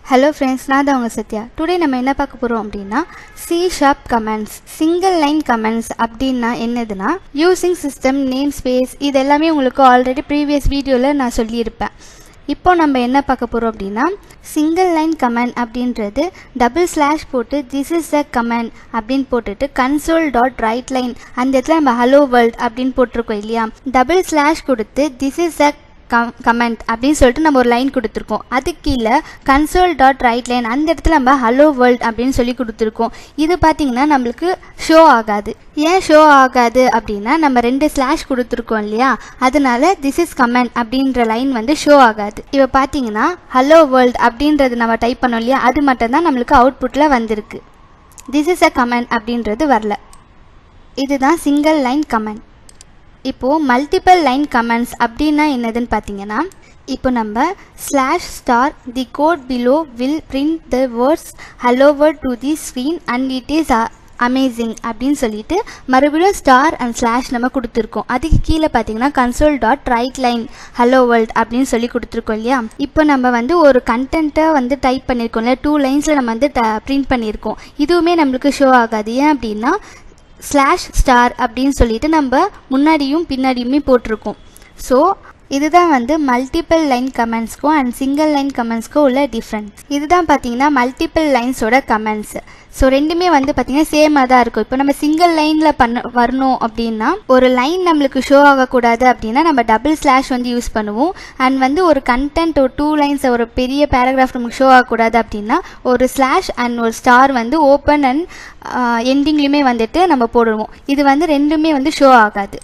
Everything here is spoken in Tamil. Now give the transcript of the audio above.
Hello friends, நான் தான் உங்க சத்யா. டுடே நம்ம என்ன பார்க்க போறோம் அப்படின்னா C# comments, single line comments அப்படின்னா என்னதுன்னா யூசிங் சிஸ்டம் நேம் ஸ்பேஸ் இது எல்லாமே உங்களுக்கு ஆல்ரெடி ப்ரீவியஸ் வீடியோவில் நான் சொல்லியிருப்பேன். இப்போ நம்ம என்ன பார்க்க போகிறோம் அப்படின்னா சிங்கிள் லைன் கமெண்ட் அப்படின்றது // போட்டு திஸ் இஸ் அ கமெண்ட் அப்படின்னு போட்டுட்டு console.writeline அந்த இடத்துல நம்ம ஹலோ வேர்ல்ட் அப்படின்னு போட்டிருக்கோம் இல்லையா, // கொடுத்து திஸ் இஸ் அ கமெண்ட் அப்படின்னு சொல்லிட்டு நம்ம ஒரு லைன் கொடுத்துருக்கோம். அது கீழே console.writeline அந்த இடத்துல நம்ம ஹலோ வேர்ல்ட் அப்படின்னு சொல்லி கொடுத்துருக்கோம். இது பார்த்தீங்கன்னா நம்மளுக்கு ஷோ ஆகாது. ஏன் ஷோ ஆகாது அப்படின்னா நம்ம 2 ஸ்லாஷ் கொடுத்துருக்கோம் இல்லையா, அதனால திஸ் இஸ் கமெண்ட் அப்படின்ற லைன் வந்து ஷோ ஆகாது. இப்போ பார்த்தீங்கன்னா ஹலோ வேர்ல்ட் அப்படின்றது நம்ம டைப் பண்ணோம் இல்லையா, அது மட்டும்தான் நம்மளுக்கு அவுட்புட்டில் வந்திருக்கு. திஸ் இஸ் அ கமெண்ட் அப்படின்றது வரல. இதுதான் சிங்கிள் லைன் கமெண்ட். இப்போது மல்டிபிள் லைன் கமெண்ட்ஸ் அப்படின்னா என்னதுன்னு பார்த்தீங்கன்னா, இப்போ நம்ம /* the code below will print the words hello word to the screen and it is amazing அப்படின்னு சொல்லிட்டு மறுபடியும் ஸ்டார் அண்ட் ஸ்லாஷ் நம்ம கொடுத்துருக்கோம். அதுக்கு கீழே பார்த்தீங்கன்னா console.writeline ஹலோ வேர்ல்ட் அப்படின்னு சொல்லி கொடுத்துருக்கோம் இல்லையா. இப்போ நம்ம வந்து ஒரு கண்டென்ட்டை வந்து டைப் பண்ணியிருக்கோம் இல்லையா, 2 லைன்ஸில் நம்ம வந்து பிரிண்ட் பண்ணியிருக்கோம். இதுவுமே நம்மளுக்கு ஷோ ஆகாது. ஏன் அப்படின்னா /* அப்படின்னு சொல்லிட்டு நம்ம முன்னாடியும் பின்னாடியுமே போட்டிருக்கோம். ஸோ இதுதான் வந்து மல்டிபிள் லைன் கமெண்ட்ஸ்க்கும் அண்ட் சிங்கிள் லைன் கமெண்ட்ஸ்க்கும் உள்ள டிஃப்ரென்ஸ். இதுதான் பார்த்தீங்கன்னா மல்டிபிள் லைன்ஸோட கமெண்ட்ஸ். ஸோ ரெண்டுமே வந்து பார்த்தீங்கன்னா சேமாக தான் இருக்கும். இப்போ நம்ம சிங்கிள் லைனில் வரணும் அப்படின்னா ஒரு லைன் நம்மளுக்கு ஷோ ஆகக்கூடாது அப்படின்னா நம்ம // வந்து யூஸ் பண்ணுவோம். அண்ட் வந்து ஒரு கண்டென்ட் ஒரு 2 லைன்ஸ் ஒரு பெரிய பேராகிராஃப் நமக்கு ஷோ ஆகக்கூடாது அப்படின்னா ஒரு ஸ்லாஷ் அண்ட் ஒரு ஸ்டார் வந்து ஓப்பன் அண்ட் எண்டிங்லேயுமே வந்துட்டு நம்ம போடுவோம். இது வந்து ரெண்டுமே வந்து ஷோ ஆகாது.